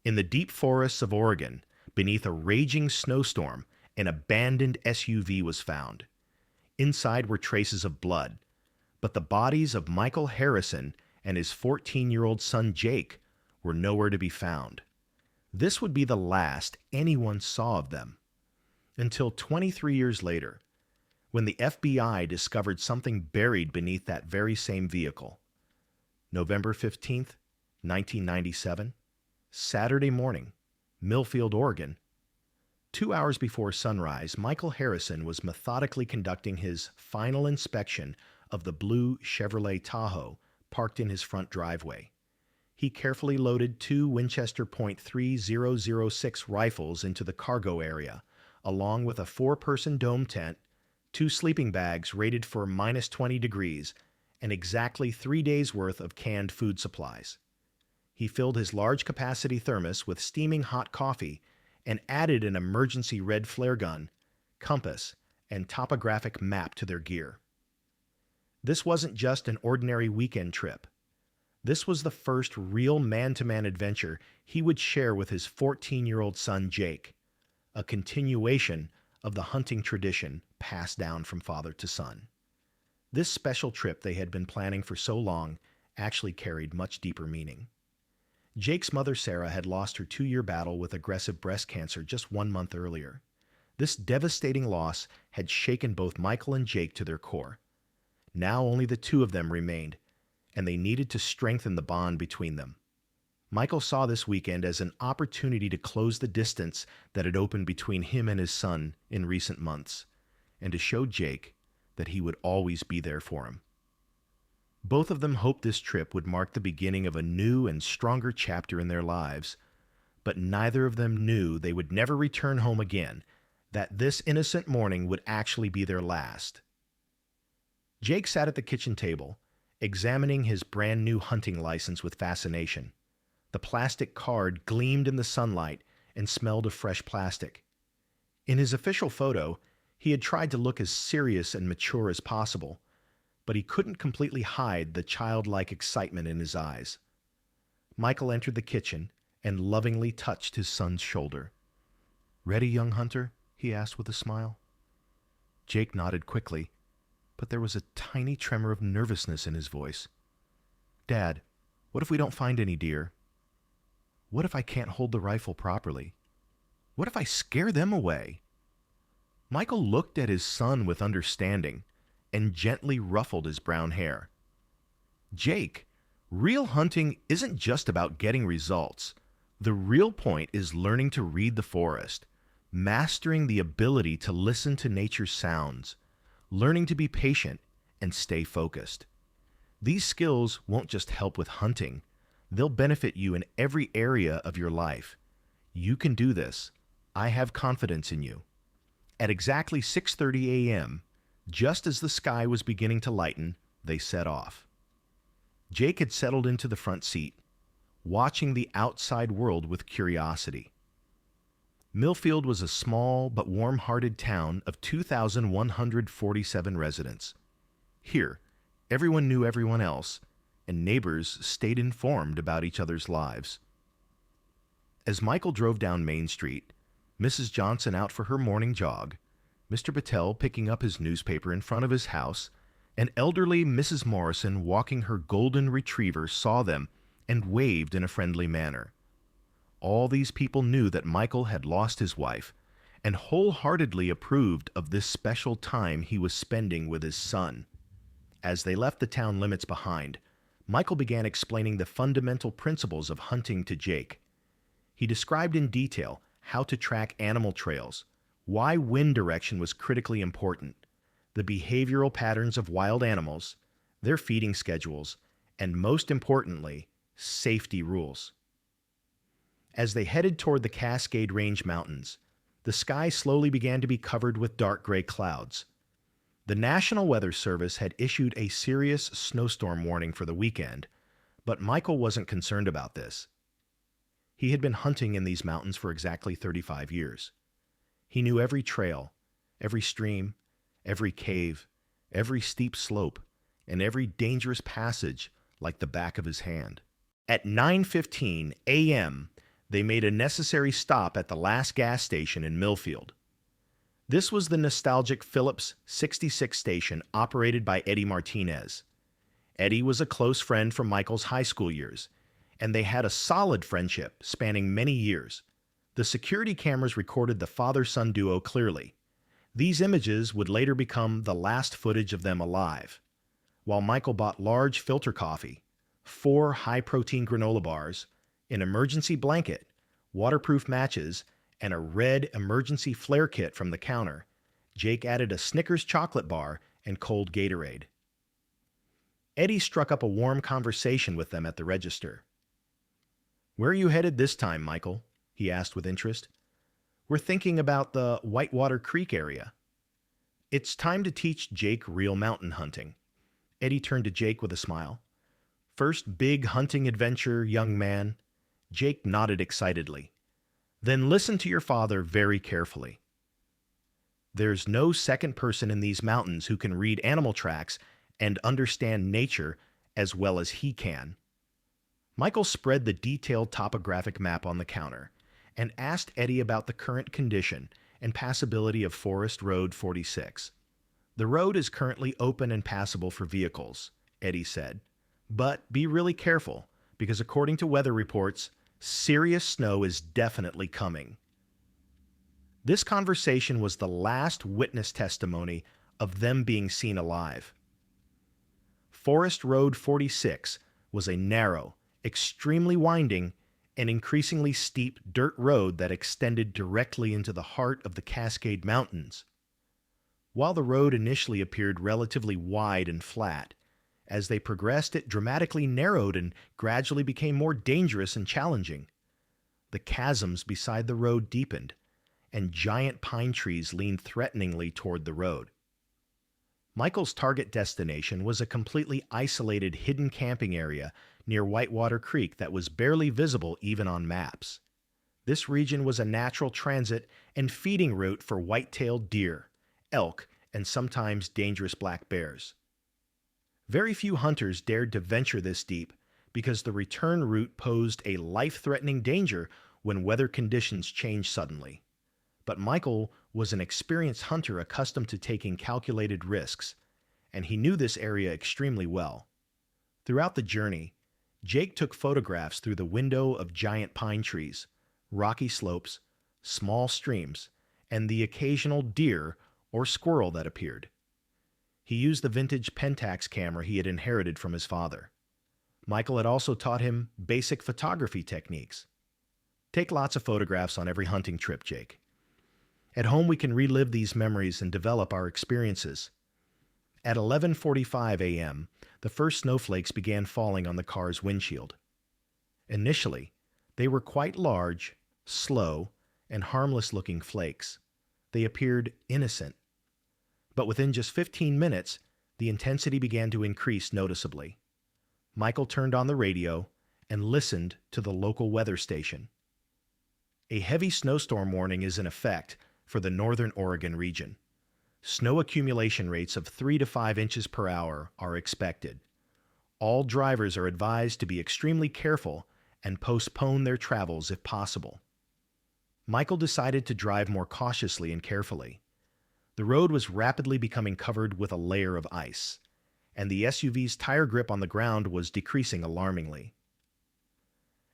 In the deep forests of Oregon, beneath a raging snowstorm, an abandoned SUV was found. Inside were traces of blood, but the bodies of Michael Harrison and his 14-year-old son Jake were nowhere to be found. This would be the last anyone saw of them. Until 23 years later, when the FBI discovered something buried beneath that very same vehicle. November 15th, 1997, Saturday morning, Millfield, Oregon. 2 hours before sunrise, Michael Harrison was methodically conducting his final inspection of the blue Chevrolet Tahoe parked in his front driveway. He carefully loaded two Winchester .3006 rifles into the cargo area, along with a four-person dome tent, two sleeping bags rated for -20 degrees, and exactly 3 days' worth of canned food supplies. He filled his large-capacity thermos with steaming hot coffee and added an emergency red flare gun, compass, and topographic map to their gear. This wasn't just an ordinary weekend trip. This was the first real man-to-man adventure he would share with his 14-year-old son Jake, a continuation of the hunting tradition passed down from father to son. This special trip they had been planning for so long actually carried much deeper meaning. Jake's mother, Sarah, had lost her 2-year battle with aggressive breast cancer just 1 month earlier. This devastating loss had shaken both Michael and Jake to their core. Now only the two of them remained, and they needed to strengthen the bond between them. Michael saw this weekend as an opportunity to close the distance that had opened between him and his son in recent months, and to show Jake that he would always be there for him. Both of them hoped this trip would mark the beginning of a new and stronger chapter in their lives, but neither of them knew they would never return home again, that this innocent morning would actually be their last. Jake sat at the kitchen table, examining his brand new hunting license with fascination. The plastic card gleamed in the sunlight and smelled of fresh plastic. In his official photo, he had tried to look as serious and mature as possible, but he couldn't completely hide the childlike excitement in his eyes. Michael entered the kitchen and lovingly touched his son's shoulder. "Ready, young hunter?" he asked with a smile. Jake nodded quickly, but there was a tiny tremor of nervousness in his voice. "Dad, what if we don't find any deer? What if I can't hold the rifle properly? What if I scare them away?" Michael looked at his son with understanding and gently ruffled his brown hair. "Jake, real hunting isn't just about getting results. The real point is learning to read the forest, mastering the ability to listen to nature's sounds, learning to be patient and stay focused. These skills won't just help with hunting. They'll benefit you in every area of your life. You can do this. I have confidence in you." At exactly 6:30 a.m., just as the sky was beginning to lighten, they set off. Jake had settled into the front seat, watching the outside world with curiosity. Millfield was a small but warm-hearted town of 2,147 residents. Here, everyone knew everyone else, and neighbors stayed informed about each other's lives. As Michael drove down Main Street, Mrs. Johnson out for her morning jog, Mr. Patel picking up his newspaper in front of his house, and elderly Mrs. Morrison walking her golden retriever saw them and waved in a friendly manner. All these people knew that Michael had lost his wife and wholeheartedly approved of this special time he was spending with his son. As they left the town limits behind, Michael began explaining the fundamental principles of hunting to Jake. He described in detail how to track animal trails, why wind direction was critically important, the behavioral patterns of wild animals, their feeding schedules, and most importantly, safety rules. As they headed toward the Cascade Range Mountains, the sky slowly began to be covered with dark gray clouds. The National Weather Service had issued a serious snowstorm warning for the weekend, but Michael wasn't concerned about this. He had been hunting in these mountains for exactly 35 years. He knew every trail, every stream, every cave, every steep slope, and every dangerous passage like the back of his hand. At 9:15 a.m., they made a necessary stop at the last gas station in Millfield. This was the nostalgic Phillips 66 station operated by Eddie Martinez. Eddie was a close friend from Michael's high school years, and they had a solid friendship spanning many years. The security cameras recorded the father-son duo clearly. These images would later become the last footage of them alive. While Michael bought large filter coffee, 4 high-protein granola bars, an emergency blanket, waterproof matches, and a red emergency flare kit from the counter, Jake added a Snickers chocolate bar and cold Gatorade. Eddie struck up a warm conversation with them at the register. "Where are you headed this time, Michael?" he asked with interest. "We're thinking about the Whitewater Creek area." "It's time to teach Jake real mountain hunting." Eddie turned to Jake with a smile. "First big hunting adventure, young man." Jake nodded excitedly. "Then listen to your father very carefully. There's no second person in these mountains who can read animal tracks and understand nature as well as he can." Michael spread the detailed topographic map on the counter and asked Eddie about the current condition and passability of Forest Road 46. "The road is currently open and passable for vehicles," Eddie said. "But be really careful, because according to weather reports, serious snow is definitely coming." This conversation was the last witness testimony of them being seen alive. Forest Road 46 was a narrow, extremely winding, and increasingly steep dirt road that extended directly into the heart of the Cascade Mountains. While the road initially appeared relatively wide and flat, as they progressed it dramatically narrowed and gradually became more dangerous and challenging. The chasms beside the road deepened, and giant pine trees leaned threateningly toward the road. Michael's target destination was a completely isolated hidden camping area near Whitewater Creek that was barely visible even on maps. This region was a natural transit and feeding route for white-tailed deer, elk, and sometimes dangerous black bears. Very few hunters dared to venture this deep because the return route posed a life-threatening danger when weather conditions changed suddenly. But Michael was an experienced hunter accustomed to taking calculated risks, and he knew this area extremely well. Throughout the journey, Jake took photographs through the window of giant pine trees, rocky slopes, small streams, and the occasional deer or squirrel that appeared. He used the vintage Pentax camera he had inherited from his father. Michael had also taught him basic photography techniques. "Take lots of photographs on every hunting trip, Jake. At home we can relive these memories and develop our experiences." At 11:45 a.m., the first snowflakes began falling on the car's windshield. Initially, they were quite large, slow, and harmless-looking flakes. They appeared innocent. But within just 15 minutes, the intensity began to increase noticeably. Michael turned on the radio and listened to the local weather station. A heavy snowstorm warning is in effect for the northern Oregon region. Snow accumulation rates of 3 to 5 inches per hour are expected. All drivers are advised to be extremely careful and postpone their travels if possible. Michael decided to drive more cautiously and carefully. The road was rapidly becoming covered with a layer of ice, and the SUV's tire grip on the ground was decreasing alarmingly.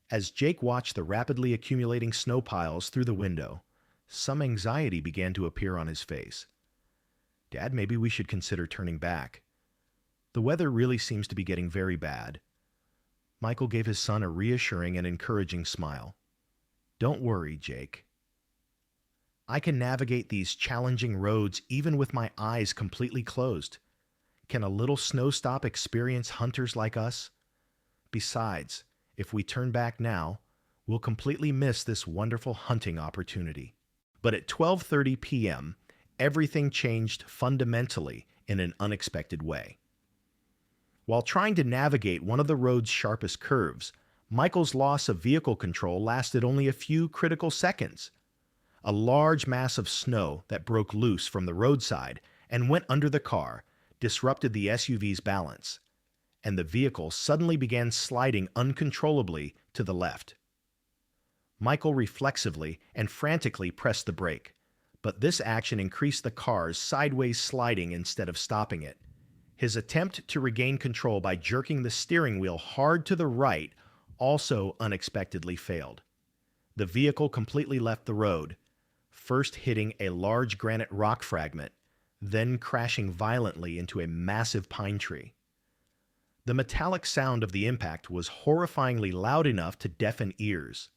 As Jake watched the rapidly accumulating snow piles through the window, some anxiety began to appear on his face. "Dad, maybe we should consider turning back. The weather really seems to be getting very bad." Michael gave his son a reassuring and encouraging smile. "Don't worry, Jake. I can navigate these challenging roads even with my eyes completely closed. Can a little snow stop experience hunters like us? Besides, if we turn back now, we'll completely miss this wonderful hunting opportunity." But at 12:30 p.m., everything changed fundamentally in an unexpected way. While trying to navigate one of the road's sharpest curves, Michael's loss of vehicle control lasted only a few critical seconds. A large mass of snow that broke loose from the roadside and went under the car disrupted the SUV's balance, and the vehicle suddenly began sliding uncontrollably to the left. Michael reflexively and frantically pressed the brake, but this action increased the car's sideways sliding instead of stopping it. His attempt to regain control by jerking the steering wheel hard to the right also unexpectedly failed. The vehicle completely left the road, first hitting a large granite rock fragment, then crashing violently into a massive pine tree. The metallic sound of the impact was horrifyingly loud enough to deafen ears.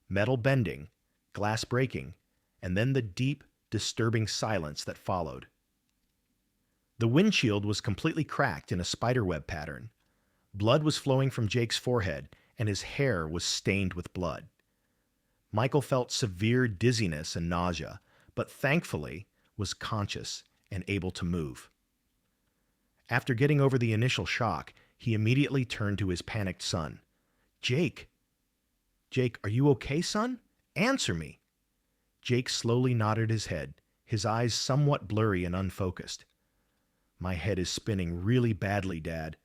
Metal bending, glass breaking, and then the deep, disturbing silence that followed. The windshield was completely cracked in a spiderweb pattern. Blood was flowing from Jake's forehead, and his hair was stained with blood. Michael felt severe dizziness and nausea, but thankfully was conscious and able to move. After getting over the initial shock, he immediately turned to his panicked son. "Jake! Jake, are you okay, son? Answer me!" Jake slowly nodded his head, his eyes somewhat blurry and unfocused. "My head is spinning really badly, Dad,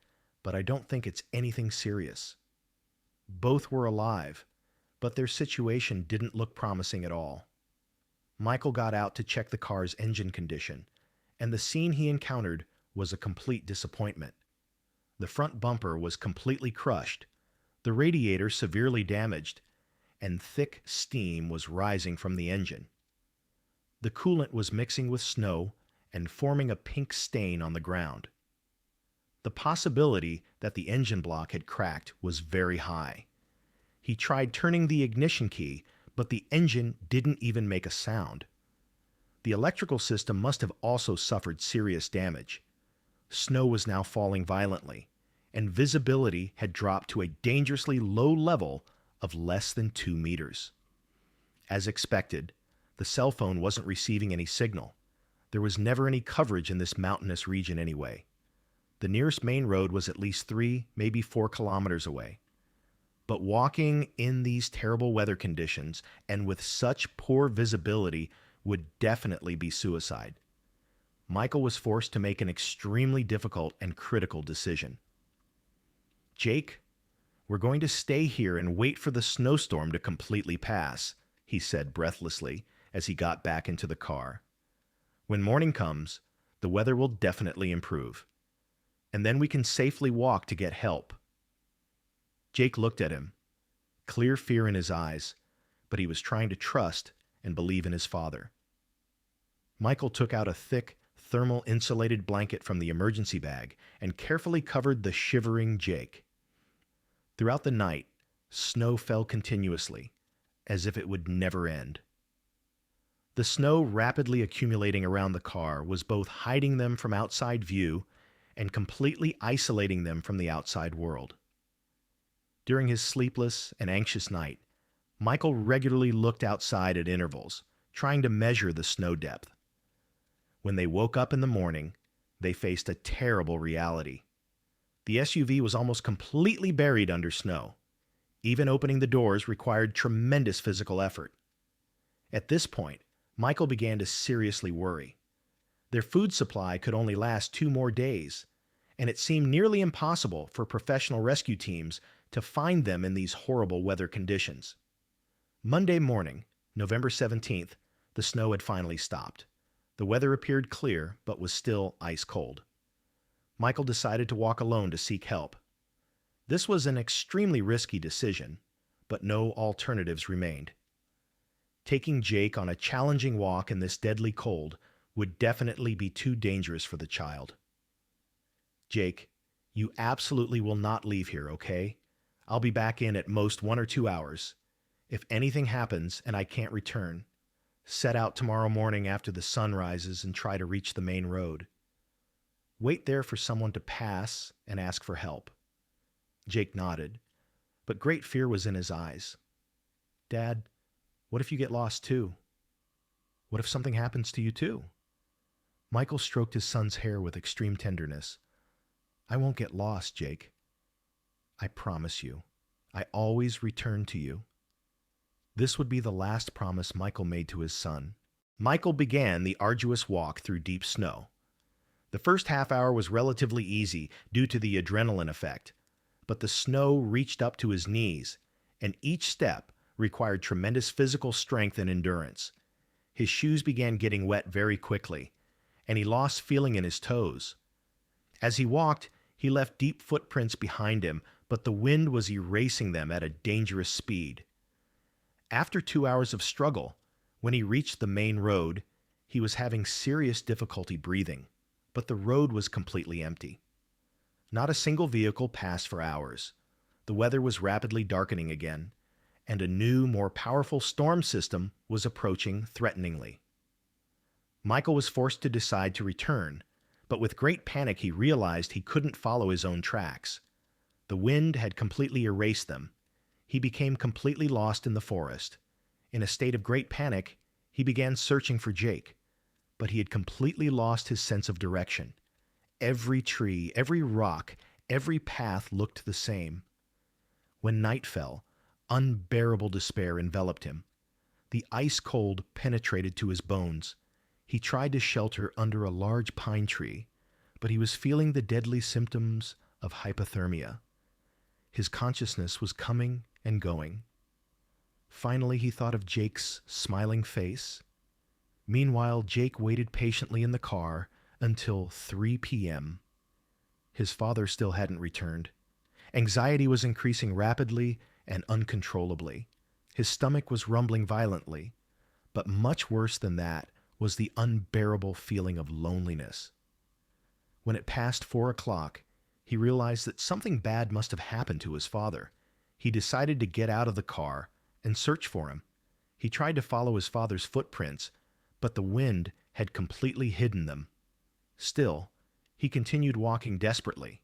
but I don't think it's anything serious." Both were alive, but their situation didn't look promising at all. Michael got out to check the car's engine condition, and the scene he encountered was a complete disappointment. The front bumper was completely crushed, the radiator severely damaged, and thick steam was rising from the engine. The coolant was mixing with snow and forming a pink stain on the ground. The possibility that the engine block had cracked was very high. He tried turning the ignition key, but the engine didn't even make a sound. The electrical system must have also suffered serious damage. Snow was now falling violently, and visibility had dropped to a dangerously low level of less than 2 meters. As expected, the cell phone wasn't receiving any signal. There was never any coverage in this mountainous region anyway. The nearest main road was at least 3, maybe 4 kilometers away. But walking in these terrible weather conditions and with such poor visibility would definitely be suicide. Michael was forced to make an extremely difficult and critical decision. "Jake, we're going to stay here and wait for the snowstorm to completely pass," he said breathlessly as he got back into the car. "When morning comes, the weather will definitely improve, and then we can safely walk to get help." Jake looked at him, clear fear in his eyes, but he was trying to trust and believe in his father. Michael took out a thick, thermal insulated blanket from the emergency bag and carefully covered the shivering Jake. Throughout the night, snow fell continuously, as if it would never end. The snow rapidly accumulating around the car was both hiding them from outside view and completely isolating them from the outside world. During his sleepless and anxious night, Michael regularly looked outside at intervals, trying to measure the snow depth. When they woke up in the morning, they faced a terrible reality. The SUV was almost completely buried under snow. Even opening the doors required tremendous physical effort. At this point, Michael began to seriously worry. Their food supply could only last 2 more days, and it seemed nearly impossible for professional rescue teams to find them in these horrible weather conditions. Monday morning, November 17th, the snow had finally stopped. The weather appeared clear, but was still ice cold. Michael decided to walk alone to seek help. This was an extremely risky decision, but no alternatives remained. Taking Jake on a challenging walk in this deadly cold would definitely be too dangerous for the child. "Jake, you absolutely will not leave here, okay? I'll be back in at most 1 or 2 hours. If anything happens and I can't return, set out tomorrow morning after the sun rises and try to reach the main road. Wait there for someone to pass and ask for help." Jake nodded, but great fear was in his eyes. "Dad, what if you get lost too? What if something happens to you too?" Michael stroked his son's hair with extreme tenderness. "I won't get lost, Jake. I promise you. I always return to you." This would be the last promise Michael made to his son. Michael began the arduous walk through deep snow. The first half hour was relatively easy due to the adrenaline effect, but the snow reached up to his knees, and each step required tremendous physical strength and endurance. His shoes began getting wet very quickly, and he lost feeling in his toes. As he walked, he left deep footprints behind him, but the wind was erasing them at a dangerous speed. After 2 hours of struggle, when he reached the main road, he was having serious difficulty breathing, but the road was completely empty. Not a single vehicle passed for hours. The weather was rapidly darkening again, and a new, more powerful storm system was approaching threateningly. Michael was forced to decide to return, but with great panic he realized he couldn't follow his own tracks. The wind had completely erased them. He became completely lost in the forest. In a state of great panic, he began searching for Jake, but he had completely lost his sense of direction. Every tree, every rock, every path looked the same. When night fell, unbearable despair enveloped him. The ice cold penetrated to his bones. He tried to shelter under a large pine tree, but he was feeling the deadly symptoms of hypothermia. His consciousness was coming and going. Finally, he thought of Jake's smiling face. Meanwhile, Jake waited patiently in the car until 3 p.m. His father still hadn't returned. Anxiety was increasing rapidly and uncontrollably. His stomach was rumbling violently, but much worse than that was the unbearable feeling of loneliness. When it passed 4 o'clock, he realized that something bad must have happened to his father. He decided to get out of the car and search for him. He tried to follow his father's footprints, but the wind had completely hidden them. Still, he continued walking desperately.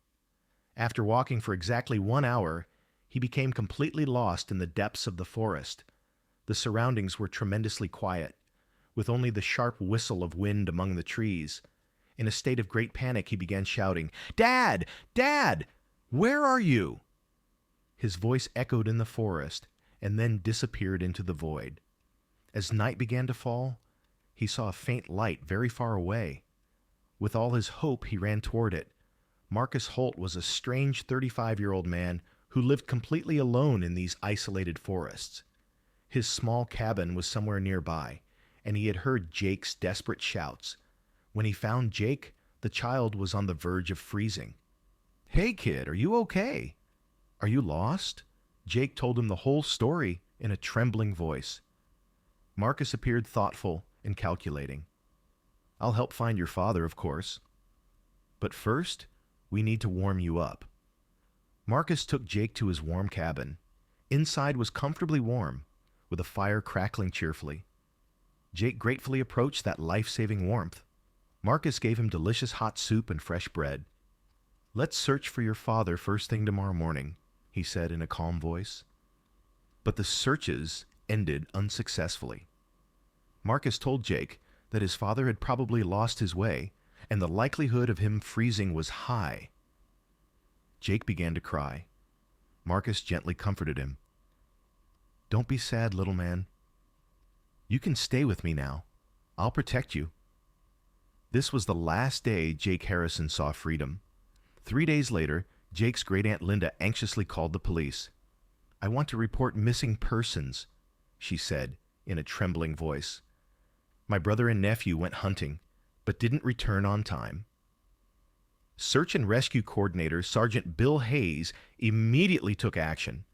After walking for exactly 1 hour, he became completely lost in the depths of the forest. The surroundings were tremendously quiet, with only the sharp whistle of wind among the trees. In a state of great panic, he began shouting, "Dad! Dad! Where are you?" His voice echoed in the forest and then disappeared into the void. As night began to fall, he saw a faint light very far away. With all his hope, he ran toward it. Marcus Holt was a strange 35-year-old man who lived completely alone in these isolated forests. His small cabin was somewhere nearby, and he had heard Jake's desperate shouts. When he found Jake, the child was on the verge of freezing. "Hey, kid, are you okay? Are you lost?" Jake told him the whole story in a trembling voice. Marcus appeared thoughtful and calculating. "I'll help find your father, of course. But first, we need to warm you up." Marcus took Jake to his warm cabin. Inside was comfortably warm, with a fire crackling cheerfully. Jake gratefully approached that life-saving warmth. Marcus gave him delicious hot soup and fresh bread. "Let's search for your father first thing tomorrow morning," he said in a calm voice. But the searches ended unsuccessfully. Marcus told Jake that his father had probably lost his way, and the likelihood of him freezing was high. Jake began to cry. Marcus gently comforted him. "Don't be sad, little man. You can stay with me now. I'll protect you." This was the last day Jake Harrison saw freedom. 3 days later, Jake's great-aunt Linda anxiously called the police. "I want to report missing persons," she said in a trembling voice. "My brother and nephew went hunting, but didn't return on time." Search and rescue coordinator Sergeant Bill Hayes immediately took action,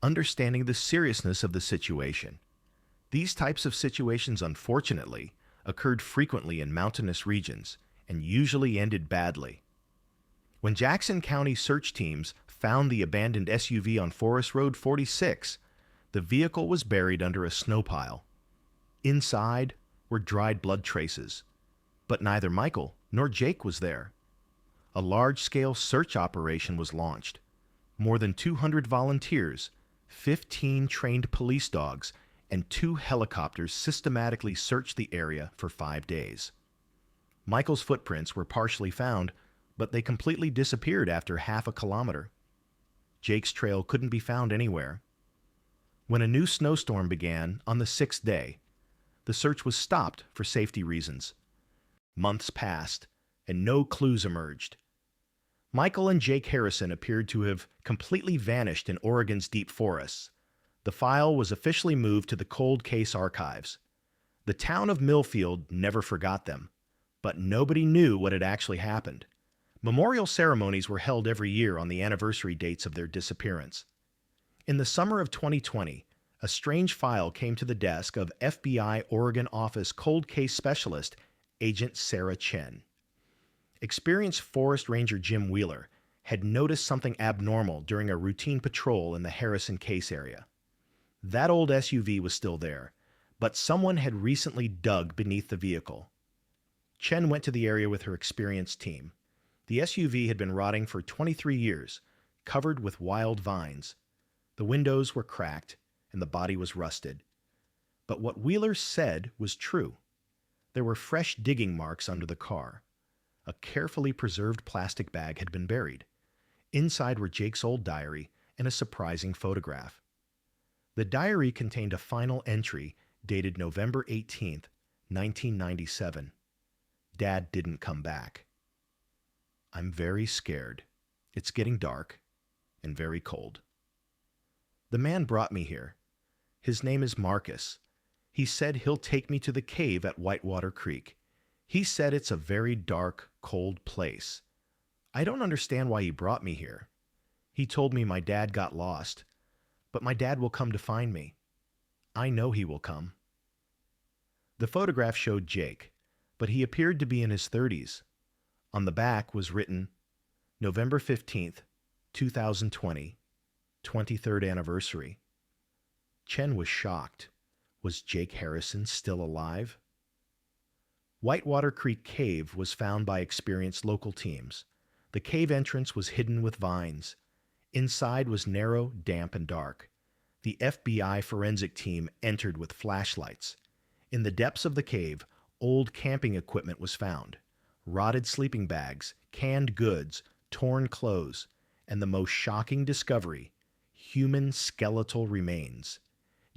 understanding the seriousness of the situation. These types of situations, unfortunately, occurred frequently in mountainous regions and usually ended badly. When Jackson County search teams found the abandoned SUV on Forest Road 46, the vehicle was buried under a snow pile. Inside were dried blood traces, but neither Michael nor Jake was there. A large-scale search operation was launched. More than 200 volunteers, 15 trained police dogs, and 2 helicopters systematically searched the area for 5 days. Michael's footprints were partially found, but they completely disappeared after half a kilometer. Jake's trail couldn't be found anywhere. When a new snowstorm began on the 6th day, the search was stopped for safety reasons. Months passed, and no clues emerged. Michael and Jake Harrison appeared to have completely vanished in Oregon's deep forests. The file was officially moved to the cold case archives. The town of Millfield never forgot them, but nobody knew what had actually happened. Memorial ceremonies were held every year on the anniversary dates of their disappearance. In the summer of 2020, a strange file came to the desk of FBI Oregon Office Cold Case Specialist Agent Sarah Chen. Experienced Forest Ranger Jim Wheeler had noticed something abnormal during a routine patrol in the Harrison case area. That old SUV was still there, but someone had recently dug beneath the vehicle. Chen went to the area with her experienced team. The SUV had been rotting for 23 years, covered with wild vines. The windows were cracked, and the body was rusted. But what Wheeler said was true. There were fresh digging marks under the car. A carefully preserved plastic bag had been buried. Inside were Jake's old diary and a surprising photograph. The diary contained a final entry dated November 18, 1997. Dad didn't come back. I'm very scared. It's getting dark and very cold. The man brought me here. His name is Marcus. He said he'll take me to the cave at Whitewater Creek. He said it's a very dark, cold place. I don't understand why he brought me here. He told me my dad got lost, but my dad will come to find me. I know he will come. The photograph showed Jake, but he appeared to be in his 30s. On the back was written, November 15th, 2020, 23rd anniversary. Chen was shocked. Was Jake Harrison still alive? Whitewater Creek Cave was found by experienced local teams. The cave entrance was hidden with vines. Inside was narrow, damp, and dark. The FBI forensic team entered with flashlights. In the depths of the cave, old camping equipment was found. Rotted sleeping bags, canned goods, torn clothes, and the most shocking discovery, human skeletal remains.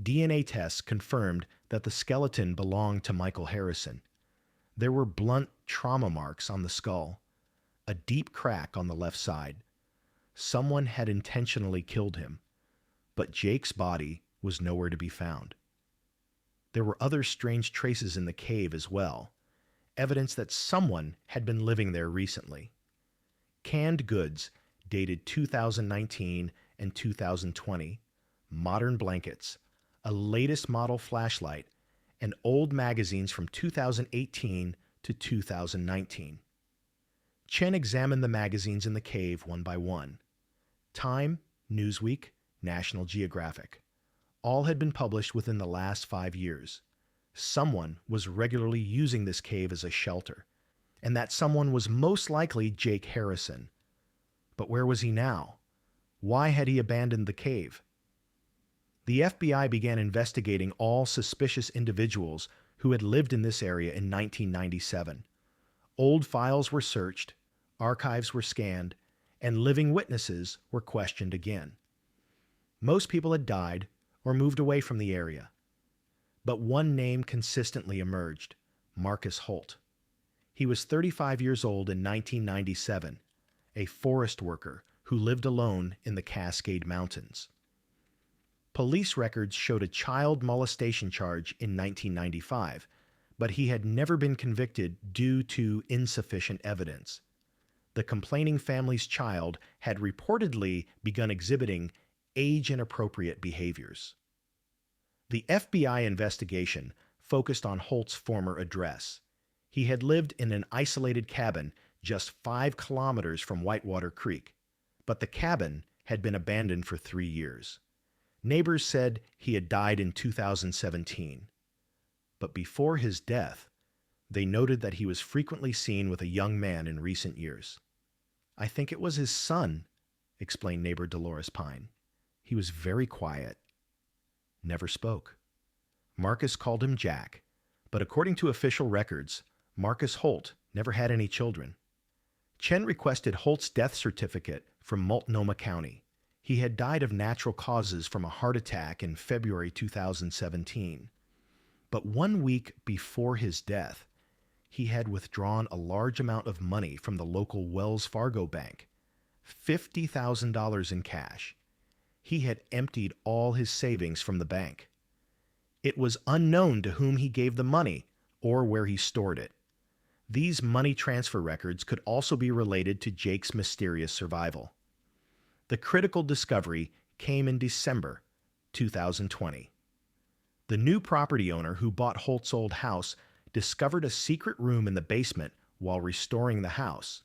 DNA tests confirmed that the skeleton belonged to Michael Harrison. There were blunt trauma marks on the skull, a deep crack on the left side. Someone had intentionally killed him, but Jake's body was nowhere to be found. There were other strange traces in the cave as well, evidence that someone had been living there recently. Canned goods dated 2019 and 2020, modern blankets, a latest model flashlight, and old magazines from 2018 to 2019. Chen examined the magazines in the cave one by one. Time, Newsweek, National Geographic. All had been published within the last 5 years. Someone was regularly using this cave as a shelter, and that someone was most likely Jake Harrison. But where was he now? Why had he abandoned the cave? The FBI began investigating all suspicious individuals who had lived in this area in 1997. Old files were searched, archives were scanned, and living witnesses were questioned again. Most people had died or moved away from the area. But one name consistently emerged, Marcus Holt. He was 35 years old in 1997, a forest worker who lived alone in the Cascade Mountains. Police records showed a child molestation charge in 1995, but he had never been convicted due to insufficient evidence. The complaining family's child had reportedly begun exhibiting age-inappropriate behaviors. The FBI investigation focused on Holt's former address. He had lived in an isolated cabin just 5 kilometers from Whitewater Creek, but the cabin had been abandoned for 3 years. Neighbors said he had died in 2017. But before his death, they noted that he was frequently seen with a young man in recent years. I think it was his son, explained neighbor Dolores Pine. He was very quiet, never spoke. Marcus called him Jack, but according to official records, Marcus Holt never had any children. Chen requested Holt's death certificate from Multnomah County. He had died of natural causes from a heart attack in February 2017. But 1 week before his death, he had withdrawn a large amount of money from the local Wells Fargo bank, $50,000 in cash. He had emptied all his savings from the bank. It was unknown to whom he gave the money or where he stored it. These money transfer records could also be related to Jake's mysterious survival. The critical discovery came in December 2020. The new property owner who bought Holt's old house discovered a secret room in the basement while restoring the house.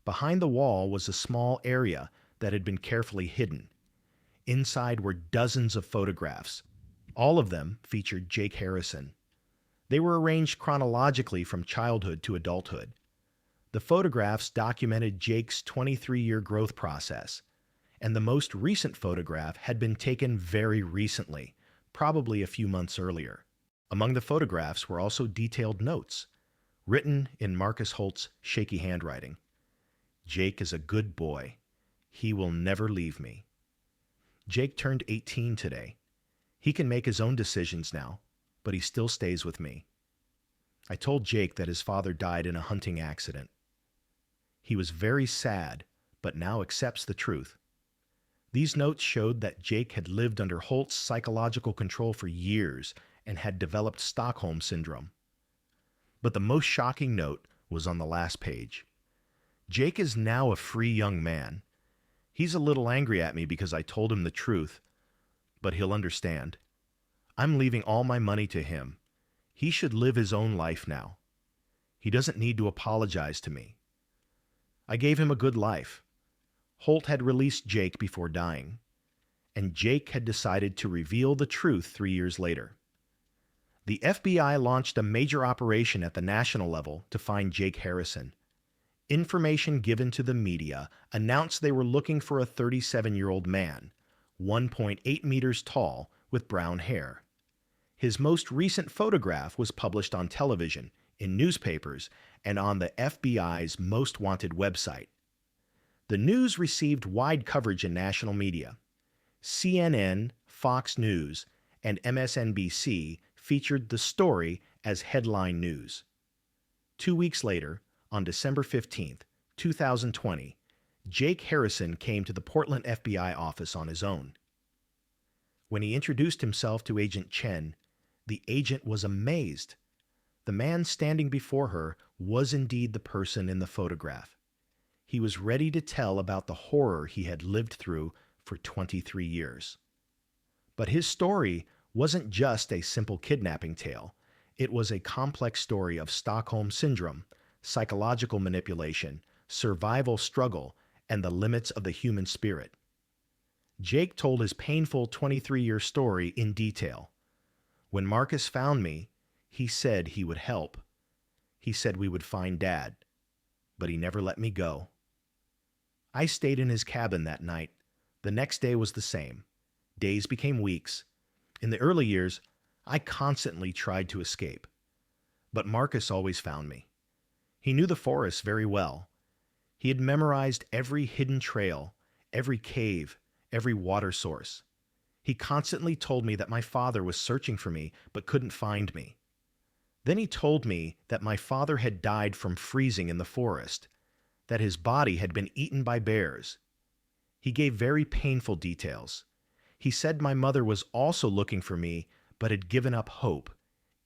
Behind the wall was a small area that had been carefully hidden. Inside were dozens of photographs. All of them featured Jake Harrison. They were arranged chronologically from childhood to adulthood. The photographs documented Jake's 23-year growth process, and the most recent photograph had been taken very recently, probably a few months earlier. Among the photographs were also detailed notes, written in Marcus Holt's shaky handwriting. Jake is a good boy. He will never leave me. Jake turned 18 today. He can make his own decisions now, but he still stays with me. I told Jake that his father died in a hunting accident. He was very sad, but now accepts the truth. These notes showed that Jake had lived under Holt's psychological control for years and had developed Stockholm Syndrome. But the most shocking note was on the last page. Jake is now a free young man. He's a little angry at me because I told him the truth, but he'll understand. I'm leaving all my money to him. He should live his own life now. He doesn't need to apologize to me. I gave him a good life. Holt had released Jake before dying, and Jake had decided to reveal the truth 3 years later. The FBI launched a major operation at the national level to find Jake Harrison. Information given to the media announced they were looking for a 37-year-old man, 1.8 meters tall, with brown hair. His most recent photograph was published on television, in newspapers, and on the FBI's Most Wanted website. The news received wide coverage in national media. CNN, Fox News, and MSNBC featured the story as headline news. 2 weeks later, on December 15, 2020, Jake Harrison came to the Portland FBI office on his own. When he introduced himself to Agent Chen, the agent was amazed. The man standing before her was indeed the person in the photograph. He was ready to tell about the horror he had lived through for 23 years. But his story wasn't just a simple kidnapping tale. It was a complex story of Stockholm Syndrome, psychological manipulation, survival struggle, and the limits of the human spirit. Jake told his painful 23-year story in detail. When Marcus found me, he said he would help. He said we would find Dad, but he never let me go. I stayed in his cabin that night. The next day was the same. Days became weeks. In the early years, I constantly tried to escape. But Marcus always found me. He knew the forest very well. He had memorized every hidden trail, every cave, every water source. He constantly told me that my father was searching for me but couldn't find me. Then he told me that my father had died from freezing in the forest, that his body had been eaten by bears. He gave very painful details. He said my mother was also looking for me but had given up hope,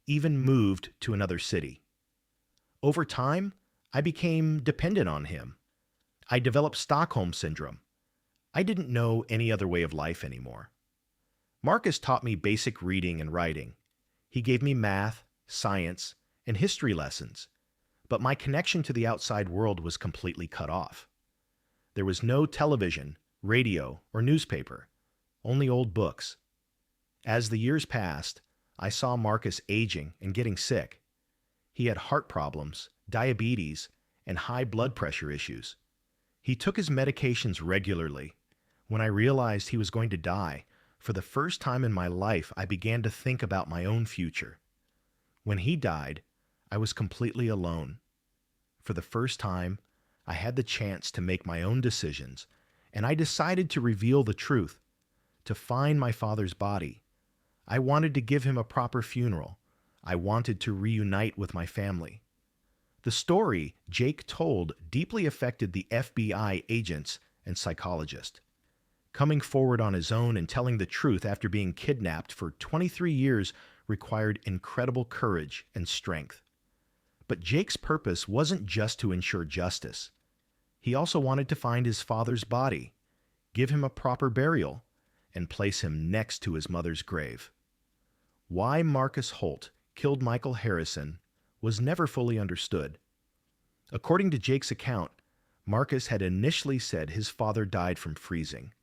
even moved to another city. Over time, I became dependent on him. I developed Stockholm Syndrome. I didn't know any other way of life anymore. Marcus taught me basic reading and writing. He gave me math, science, and history lessons, but my connection to the outside world was completely cut off. There was no television, radio, or newspaper, only old books. As the years passed, I saw Marcus aging and getting sick. He had heart problems, diabetes, and high blood pressure issues. He took his medications regularly. When I realized he was going to die, for the first time in my life, I began to think about my own future. When he died, I was completely alone. For the first time, I had the chance to make my own decisions, and I decided to reveal the truth, to find my father's body. I wanted to give him a proper funeral. I wanted to reunite with my family. The story Jake told deeply affected the FBI agents and psychologists. Coming forward on his own and telling the truth after being kidnapped for 23 years required incredible courage and strength. But Jake's purpose wasn't just to ensure justice. He also wanted to find his father's body, give him a proper burial, and place him next to his mother's grave. Why Marcus Holt killed Michael Harrison was never fully understood. According to Jake's account, Marcus had initially said his father died from freezing.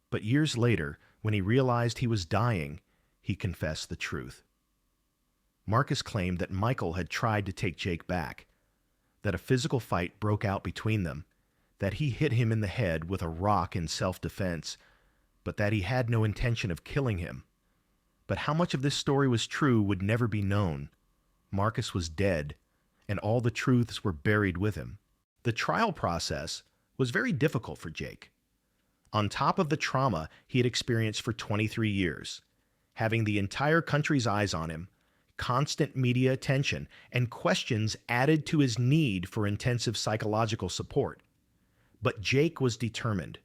But years later, when he realized he was dying, he confessed the truth. Marcus claimed that Michael had tried to take Jake back, that a physical fight broke out between them, that he hit him in the head with a rock in self-defense, but that he had no intention of killing him. But how much of this story was true would never be known. Marcus was dead, and all the truths were buried with him. The trial process was very difficult for Jake. On top of the trauma he had experienced for 23 years, having the entire country's eyes on him, constant media attention, and questions added to his need for intensive psychological support. But Jake was determined.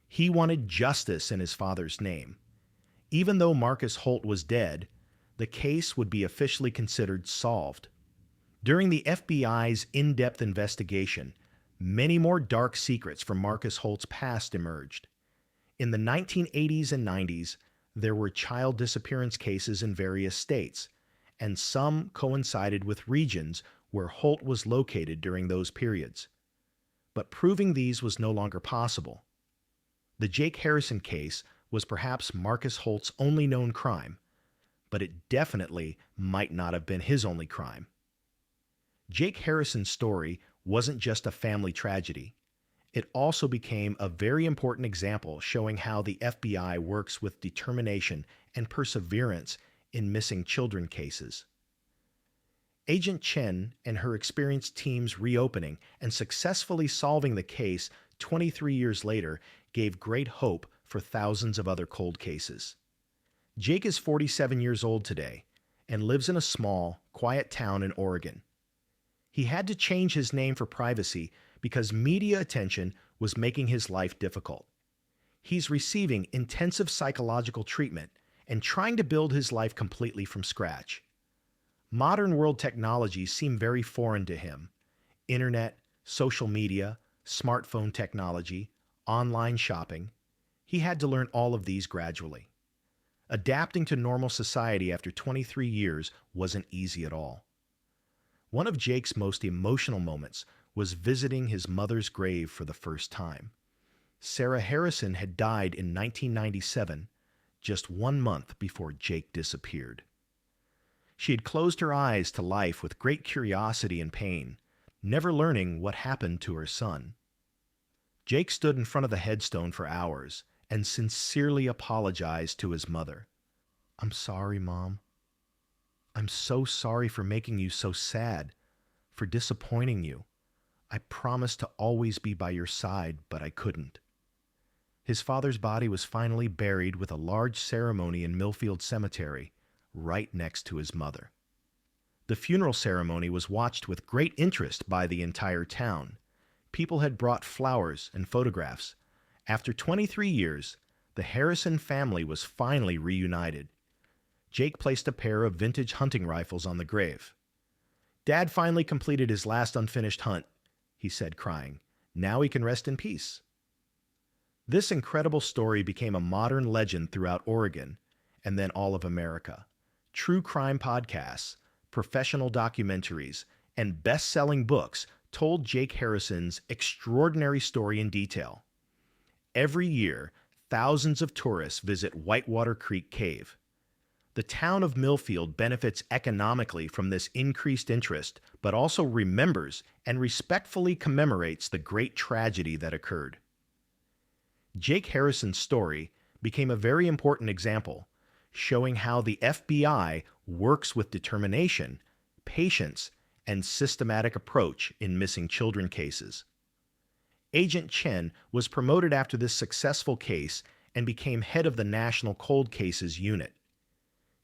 He wanted justice in his father's name. Even though Marcus Holt was dead, the case would be officially considered solved. During the FBI's in-depth investigation, many more dark secrets from Marcus Holt's past emerged. In the 1980s and 90s, there were child disappearance cases in various states, and some coincided with regions where Holt was located during those periods. But proving these was no longer possible. The Jake Harrison case was perhaps Marcus Holt's only known crime, but it definitely might not have been his only crime. Jake Harrison's story wasn't just a family tragedy. It also became a very important example showing how the FBI works with determination and perseverance in missing children cases. Agent Chen and her experienced team's reopening and successfully solving the case 23 years later gave great hope for thousands of other cold cases. Jake is 47 years old today and lives in a small, quiet town in Oregon. He had to change his name for privacy because media attention was making his life difficult. He's receiving intensive psychological treatment and trying to build his life completely from scratch. Modern world technologies seem very foreign to him. Internet, social media, smartphone technology, online shopping. He had to learn all of these gradually. Adapting to normal society after 23 years wasn't easy at all. One of Jake's most emotional moments was visiting his mother's grave for the first time. Sarah Harrison had died in 1997, just 1 month before Jake disappeared. She had closed her eyes to life with great curiosity and pain, never learning what happened to her son. Jake stood in front of the headstone for hours and sincerely apologized to his mother. "I'm sorry, Mom. I'm so sorry for making you so sad, for disappointing you. I promised to always be by your side, but I couldn't." His father's body was finally buried with a large ceremony in Millfield Cemetery, right next to his mother. The funeral ceremony was watched with great interest by the entire town. People had brought flowers and photographs. After 23 years, the Harrison family was finally reunited. Jake placed a pair of vintage hunting rifles on the grave. "Dad finally completed his last unfinished hunt," he said, crying. "Now he can rest in peace." This incredible story became a modern legend throughout Oregon and then all of America. True crime podcasts, professional documentaries, and best-selling books told Jake Harrison's extraordinary story in detail. Every year, thousands of tourists visit Whitewater Creek Cave. The town of Millfield benefits economically from this increased interest, but also remembers and respectfully commemorates the great tragedy that occurred. Jake Harrison's story became a very important example, showing how the FBI works with determination, patience, and systematic approach in missing children cases. Agent Chen was promoted after this successful case and became head of the National Cold Cases Unit.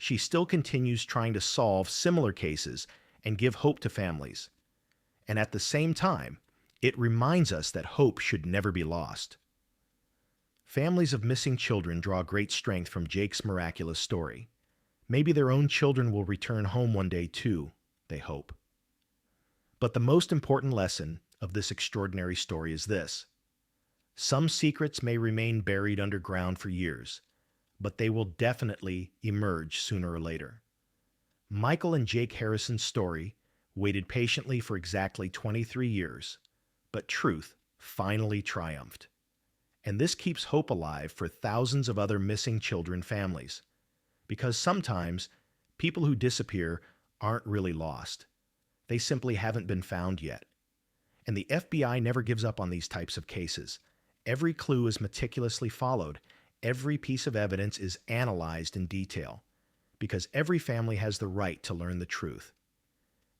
She still continues trying to solve similar cases and give hope to families. And at the same time, it reminds us that hope should never be lost. Families of missing children draw great strength from Jake's miraculous story. Maybe their own children will return home one day too, they hope. But the most important lesson of this extraordinary story is this. Some secrets may remain buried underground for years, but they will definitely emerge sooner or later. Michael and Jake Harrison's story waited patiently for exactly 23 years, but truth finally triumphed. And this keeps hope alive for thousands of other missing children families. Because sometimes people who disappear aren't really lost. They simply haven't been found yet. And the FBI never gives up on these types of cases. Every clue is meticulously followed. Every piece of evidence is analyzed in detail. Because every family has the right to learn the truth.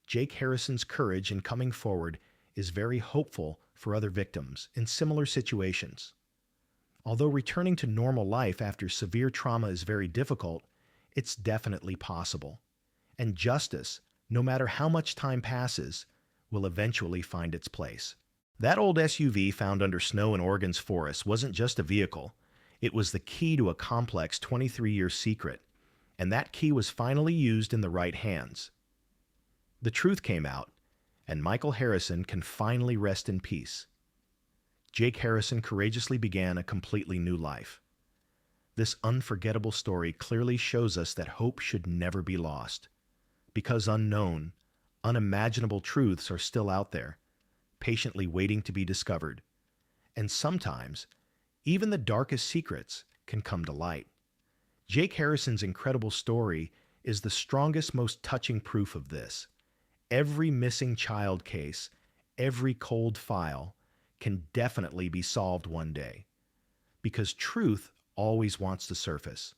Jake Harrison's courage in coming forward is very hopeful for other victims in similar situations. Although returning to normal life after severe trauma is very difficult, it's definitely possible. And justice, no matter how much time passes, will eventually find its place. That old SUV found under snow in Oregon's forests wasn't just a vehicle. It was the key to a complex 23-year secret. And that key was finally used in the right hands. The truth came out, and Michael Harrison can finally rest in peace. Jake Harrison courageously began a completely new life. This unforgettable story clearly shows us that hope should never be lost, because unknown, unimaginable truths are still out there, patiently waiting to be discovered. And sometimes, even the darkest secrets can come to light. Jake Harrison's incredible story is the strongest, most touching proof of this. Every missing child case, every cold file, can definitely be solved one day. Because truth always wants to surface.